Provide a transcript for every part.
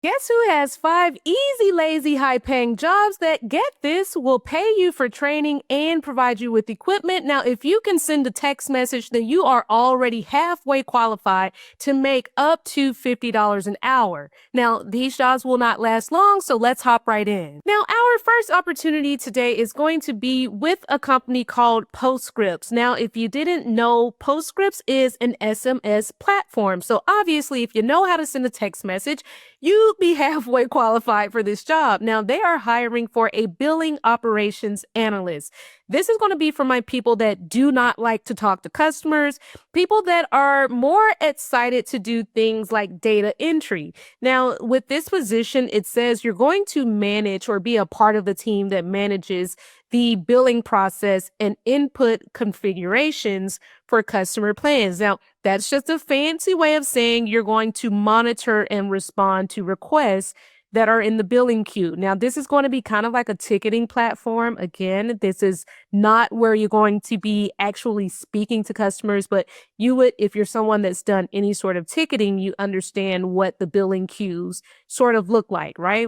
Guess who has 5 easy, lazy, high paying jobs that, get this, will pay you for training and provide you with equipment? Now, if you can send a text message, then you are already halfway qualified to make up to $50 an hour. Now, these jobs will not last long, so let's hop right in. Now, our first opportunity today is going to be with a company called Postscripts. Now, if you didn't know, Postscripts is an SMS platform. So obviously, if you know how to send a text message, you'd be halfway qualified for this job. Now, they are hiring for a billing operations analyst. This is going to be for my people that do not like to talk to customers, people that are more excited to do things like data entry. Now, with this position, it says you're going to manage or be a part of the team that manages the billing process and input configurations for customer plans. Now, that's just a fancy way of saying you're going to monitor and respond to requests that are in the billing queue. Now, this is going to be kind of like a ticketing platform. Again, this is not where you're going to be actually speaking to customers, but you would, if you're someone that's done any sort of ticketing, you understand what the billing queues sort of look like, right?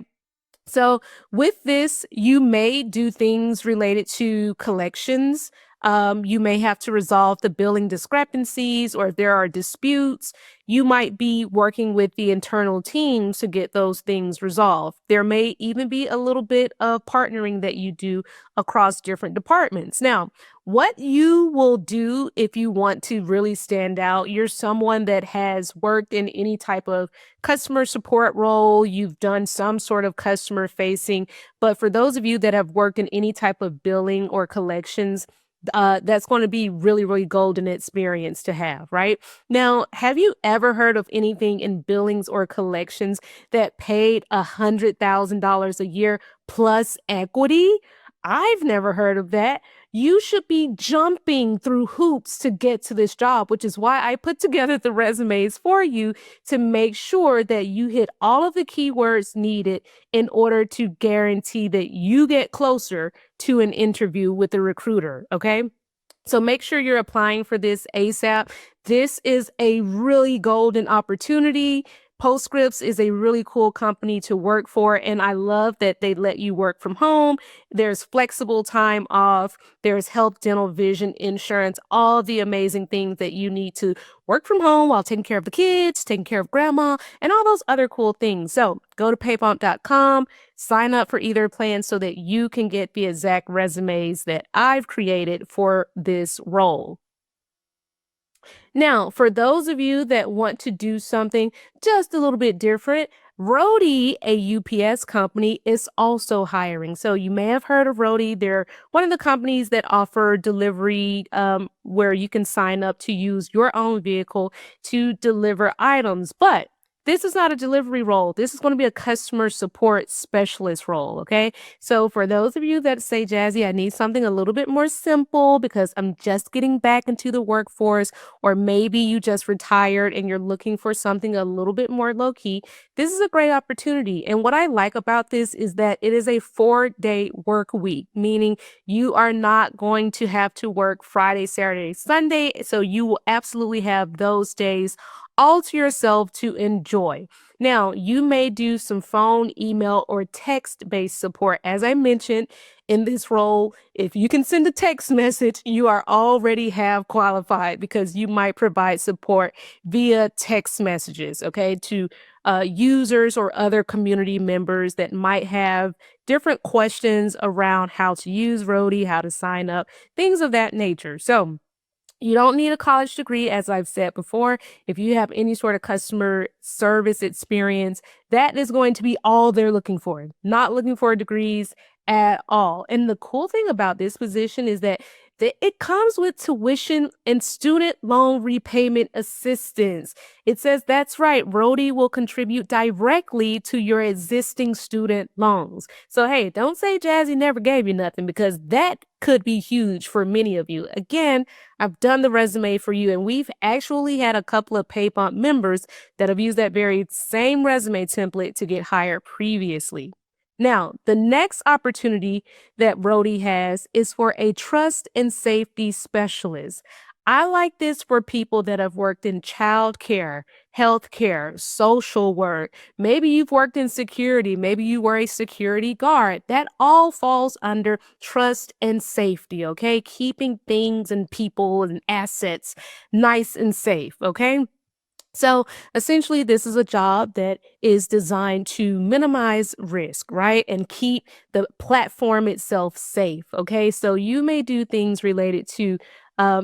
So with this, you may do things related to collections. You may have to resolve the billing discrepancies, or if there are disputes, you might be working with the internal teams to get those things resolved. There may even be a little bit of partnering that you do across different departments. Now, what you will do if you want to really stand out, you're someone that has worked in any type of customer support role, you've done some sort of customer facing, but for those of you that have worked in any type of billing or collections, that's going to be really, really golden experience to have, right? Now, have you ever heard of anything in billings or collections that paid $100,000 a year plus equity? I've never heard of that. You should be jumping through hoops to get to this job, which is why I put together the resumes for you to make sure that you hit all of the keywords needed in order to guarantee that you get closer to an interview with the recruiter. Okay. So make sure you're applying for this ASAP. This is a really golden opportunity. Postscripts is a really cool company to work for, and I love that they let you work from home. There's flexible time off, there's health, dental, vision, insurance, all the amazing things that you need to work from home while taking care of the kids, taking care of grandma, and all those other cool things. So go to paybump.com, sign up for either plan so that you can get the exact resumes that I've created for this role. Now, for those of you that want to do something just a little bit different, Roadie, a UPS company, is also hiring. So you may have heard of Roadie. They're one of the companies that offer delivery, where you can sign up to use your own vehicle to deliver items. But this is not a delivery role. This is going to be a customer support specialist role. Okay. So for those of you that say, Jazzy, I need something a little bit more simple because I'm just getting back into the workforce, or maybe you just retired and you're looking for something a little bit more low key, this is a great opportunity. And what I like about this is that it is a 4-day work week, meaning you are not going to have to work Friday, Saturday, Sunday. So you will absolutely have those days all to yourself to enjoy. Now, you may do some phone, email, or text based support. As I mentioned in this role, if you can send a text message, you are already have qualified because you might provide support via text messages, okay, to users or other community members that might have different questions around how to use Roadie, how to sign up, things of that nature. So, you don't need a college degree, as I've said before. If you have any sort of customer service experience, that is going to be all they're looking for. Not looking for degrees at all. And the cool thing about this position is that it comes with tuition and student loan repayment assistance. It says that's right, Rody will contribute directly to your existing student loans. So, hey, don't say Jazzy never gave you nothing, because that could be huge for many of you. Again, I've done the resume for you, and we've actually had a couple of PayPump members that have used that very same resume template to get hired previously. Now, the next opportunity that Brody has is for a trust and safety specialist. I like this for people that have worked in childcare, healthcare, social work. Maybe you've worked in security. Maybe you were a security guard. That all falls under trust and safety, okay? Keeping things and people and assets nice and safe, okay? So essentially, this is a job that is designed to minimize risk, right? And keep the platform itself safe. Okay. So you may do things related to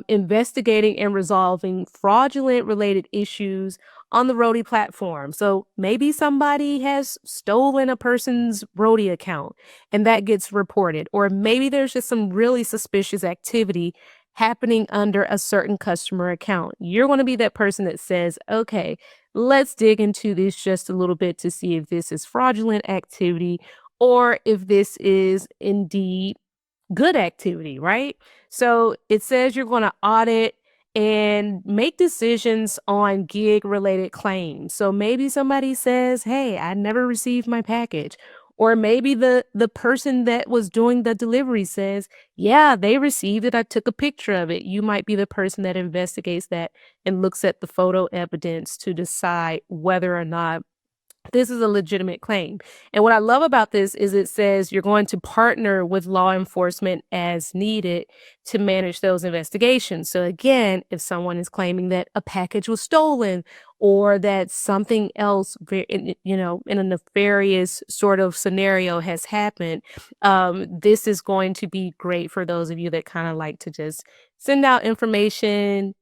investigating and resolving fraudulent related issues on the Roadie platform. So maybe somebody has stolen a person's Roadie account and that gets reported. Or maybe there's just some really suspicious activity happening under a certain customer account. You're going to be that person that says, okay, let's dig into this just a little bit to see if this is fraudulent activity or if this is indeed good activity, right? So it says you're going to audit and make decisions on gig related claims. So maybe somebody says, "Hey, I never received my package." Or maybe the person that was doing the delivery says, "Yeah, they received it. I took a picture of it." You might be the person that investigates that and looks at the photo evidence to decide whether or not this is a legitimate claim. And what I love about this is it says you're going to partner with law enforcement as needed to manage those investigations. So again, if someone is claiming that a package was stolen or that something else, in a nefarious sort of scenario has happened, this is going to be great for those of you that kind of like to just send out information,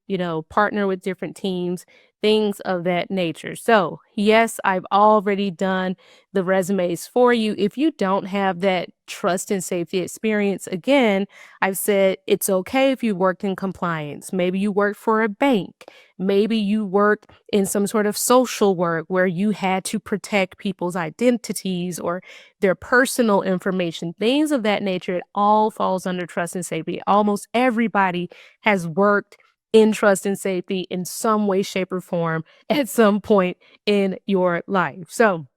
partner with different teams, things of that nature. So, yes, I've already done the resumes for you. If you don't have that trust and safety experience, again, I've said it's okay if you worked in compliance. Maybe you worked for a bank. Maybe you worked in some sort of social work where you had to protect people's identities or their personal information, things of that nature. It all falls under trust and safety. Almost everybody has worked in trust and safety in some way, shape, or form at some point in your life. So,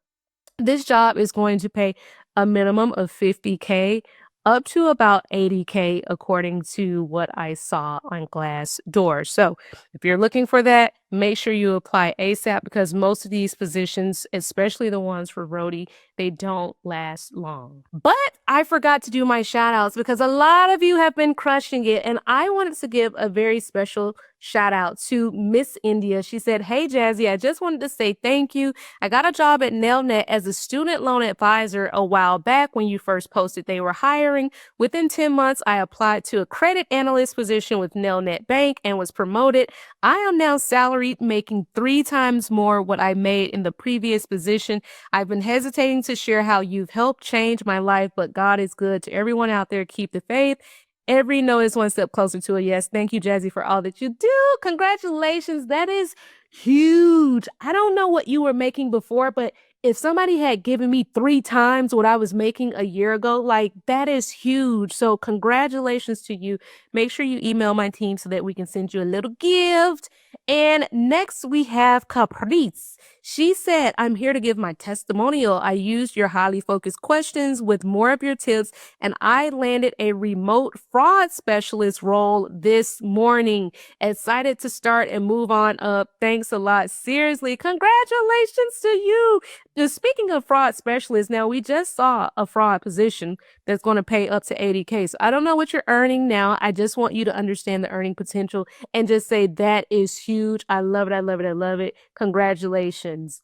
this job is going to pay a minimum of 50K up to about 80K according to what I saw on Glassdoor. So, if you're looking for that, make sure you apply ASAP because most of these positions, especially the ones for roadie, they don't last long. But I forgot to do my shout outs because a lot of you have been crushing it. And I wanted to give a very special shout out to Miss India. She said, "Hey, Jazzy, I just wanted to say thank you. I got a job at Nelnet as a student loan advisor a while back when you first posted they were hiring. Within 10 months, I applied to a credit analyst position with Nelnet Bank and was promoted. I am now salaried, making 3 times more what I made in the previous position. I've been hesitating to share how you've helped change my life, but God is good. To everyone out there, keep the faith. Every no is one step closer to a yes." Thank you, Jazzy, for all that you do. Congratulations. That is huge. I don't know what you were making before, but if somebody had given me 3 times what I was making a year ago, like that is huge. So congratulations to you. Make sure you email my team so that we can send you a little gift. And next we have Caprice. She said, "I'm here to give my testimonial. I used your highly focused questions with more of your tips, and I landed a remote fraud specialist role this morning. Excited to start and move on up. Thanks a lot. Seriously, congratulations to you." Just speaking of fraud specialists, now we just saw a fraud position that's going to pay up to 80K. So I don't know what you're earning now. I just want you to understand the earning potential and just say that is huge. I love it. I love it. I love it. Congratulations.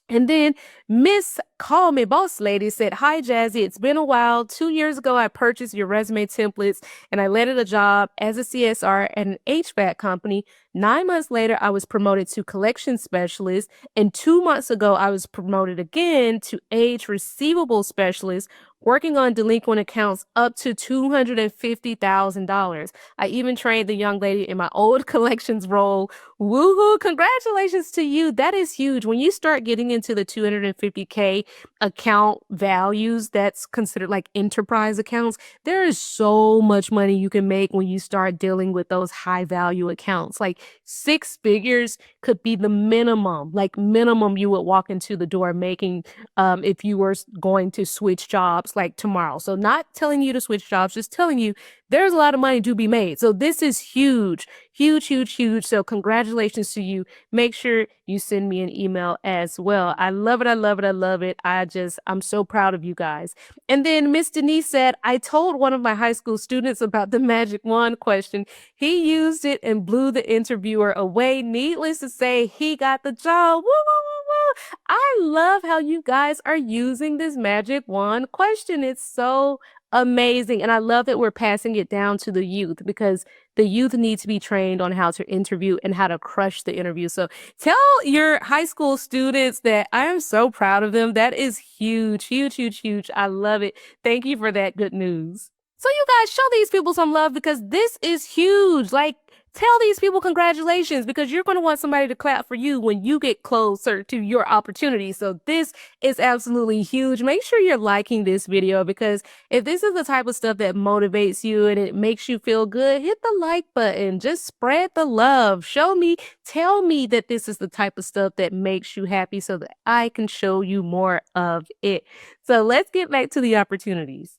And then Miss Call Me Boss Lady said, "Hi, Jazzy. It's been a while. 2 years ago, I purchased your resume templates and I landed a job as a CSR at an HVAC company. 9 months later, I was promoted to collection specialist. And 2 months ago, I was promoted again to age receivable specialist, working on delinquent accounts up to $250,000. I even trained the young lady in my old collections role. Woohoo! Congratulations to you. That is huge. When you start getting into the 250K account values, that's considered like enterprise accounts. There is so much money you can make when you start dealing with those high value accounts. Like 6 figures could be the minimum, like minimum you would walk into the door making if you were going to switch jobs like tomorrow. So not telling you to switch jobs, just telling you there's a lot of money to be made. So this is huge, huge, huge, huge. So congratulations to you. Make sure you send me an email as well. I love it. I love it. I love it. I'm so proud of you guys. And then Miss Denise said, I told one of my high school students about the magic wand question. He used it and blew the interviewer away. Needless to say, he got the job. Woo, woo, woo, woo. I love how you guys are using this magic wand question. It's so amazing. And I love that we're passing it down to the youth because the youth need to be trained on how to interview and how to crush the interview. So tell your high school students that I am so proud of them. That is huge, huge, huge, huge. I love it. Thank you for that good news. So you guys show these people some love because this is huge. Like, tell these people congratulations because you're going to want somebody to clap for you when you get closer to your opportunity. So this is absolutely huge. Make sure you're liking this video because if this is the type of stuff that motivates you and it makes you feel good, hit the like button. Just spread the love. Show me, tell me that this is the type of stuff that makes you happy so that I can show you more of it. So let's get back to the opportunities.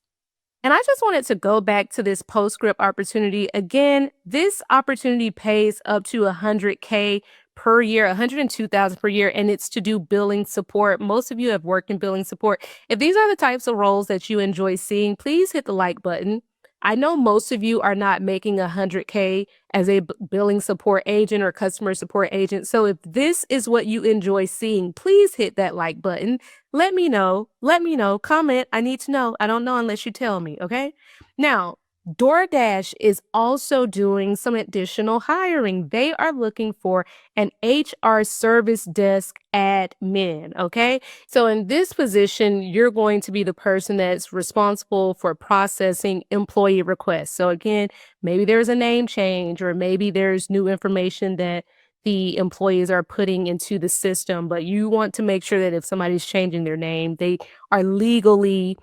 And I just wanted to go back to this Postscript opportunity. Again, this opportunity pays up to 100K per year, 102,000 per year, and it's to do billing support. Most of you have worked in billing support. If these are the types of roles that you enjoy seeing, please hit the like button. I know most of you are not making 100K as a billing support agent or customer support agent. So if this is what you enjoy seeing, please hit that like button. Let me know. Let me know. Comment. I need to know. I don't know unless you tell me. Okay. Now, DoorDash is also doing some additional hiring. They are looking for an HR service desk admin. Okay. So in this position, you're going to be the person that's responsible for processing employee requests. So again, maybe there's a name change or maybe there's new information that the employees are putting into the system, but you want to make sure that if somebody's changing their name, they are legally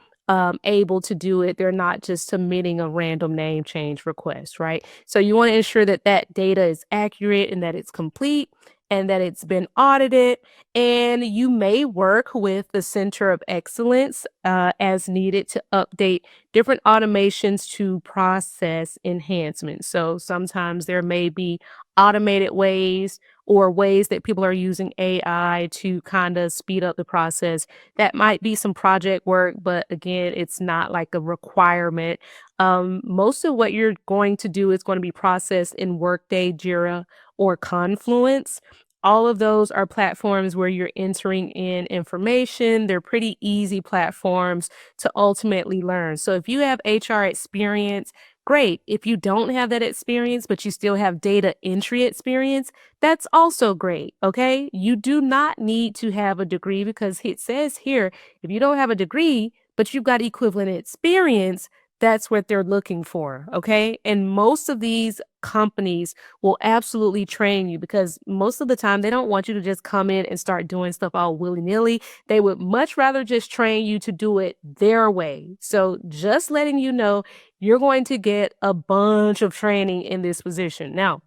able to do it. They're not just submitting a random name change request, right? So you want to ensure that that data is accurate and that it's complete and that it's been audited. And you may work with the Center of Excellence as needed to update different automations to process enhancements. So sometimes there may be automated ways or ways that people are using AI to kind of speed up the process. That might be some project work, but again, it's not like a requirement. Most of what you're going to do is going to be processed in Workday, Jira, or Confluence. All of those are platforms where you're entering in information. They're pretty easy platforms to ultimately learn. So if you have HR experience, great. If you don't have that experience, but you still have data entry experience, that's also great. Okay. You do not need to have a degree because it says here, if you don't have a degree, but you've got equivalent experience, that's what they're looking for. Okay. And most of these companies will absolutely train you because most of the time they don't want you to just come in and start doing stuff all willy nilly. They would much rather just train you to do it their way. So just letting you know, you're going to get a bunch of training in this position. Now,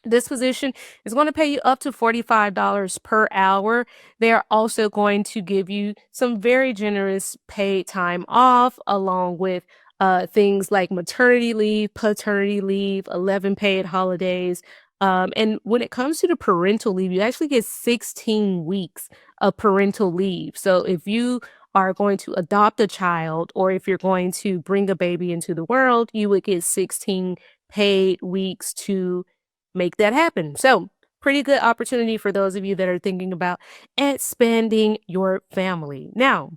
this position is going to pay you up to $45 per hour. They are also going to give you some very generous paid time off, along with things like maternity leave, paternity leave, 11 paid holidays. And when it comes to the parental leave, you actually get 16 weeks of parental leave. So if you are going to adopt a child or if you're going to bring a baby into the world, you would get 16 paid weeks to make that happen. So pretty good opportunity for those of you that are thinking about expanding your family. Now,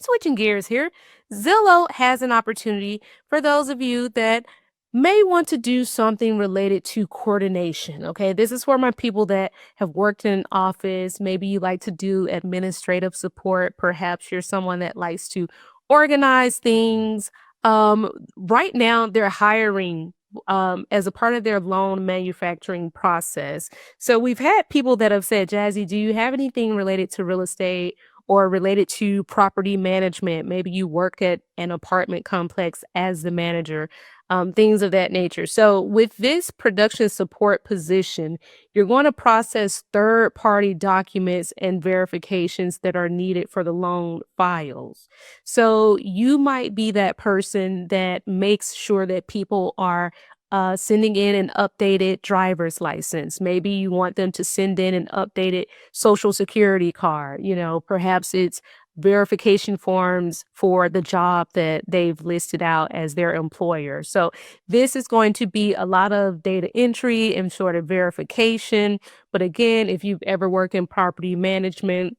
switching gears here, Zillow has an opportunity for those of you that may want to do something related to coordination. Okay, this is for my people that have worked in an office. Maybe you like to do administrative support. Perhaps you're someone that likes to organize things. Right now, they're hiring as a part of their loan manufacturing process. So we've had people that have said, Jazzy, do you have anything related to real estate or related to property management. Maybe you work at an apartment complex as the manager, things of that nature. So, with this production support position, you're going to process third party documents and verifications that are needed for the loan files. So, you might be that person that makes sure that people are sending in an updated driver's license. Maybe you want them to send in an updated social security card. Perhaps it's verification forms for the job that they've listed out as their employer. So this is going to be a lot of data entry and sort of verification. But again, if you've ever worked in property management,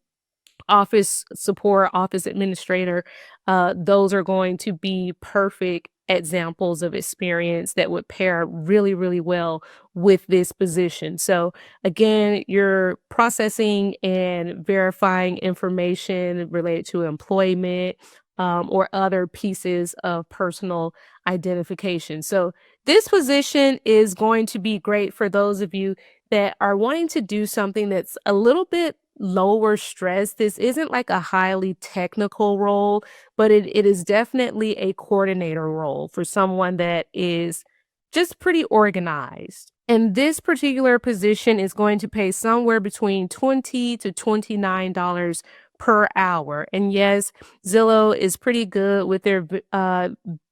office support, office administrator, those are going to be perfect examples of experience that would pair really, really well with this position. So, again, you're processing and verifying information related to employment. Or other pieces of personal identification. So, this position is going to be great for those of you that are wanting to do something that's a little bit lower stress. This isn't like a highly technical role, but it is definitely a coordinator role for someone that is just pretty organized. And this particular position is going to pay somewhere between $20 to $29 per hour. And yes, Zillow is pretty good with their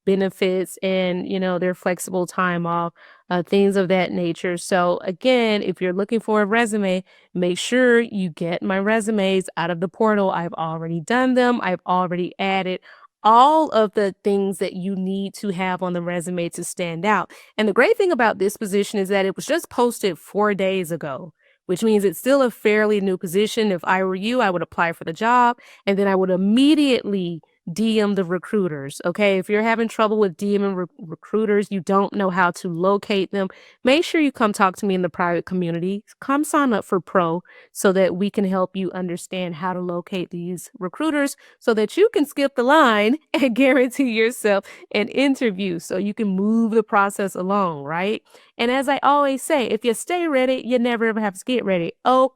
benefits and their flexible time off, things of that nature. So again, if you're looking for a resume, make sure you get my resumes out of the portal. I've already done them. I've already added all of the things that you need to have on the resume to stand out. And the great thing about this position is that it was just posted 4 days ago, which means it's still a fairly new position. If I were you, I would apply for the job and then I would immediately DM the recruiters. Okay. If you're having trouble with DMing recruiters, you don't know how to locate them, make sure you come talk to me in the private community. Come sign up for Pro so that we can help you understand how to locate these recruiters so that you can skip the line and guarantee yourself an interview so you can move the process along, right? And as I always say, if you stay ready, you never ever have to get ready. Oh,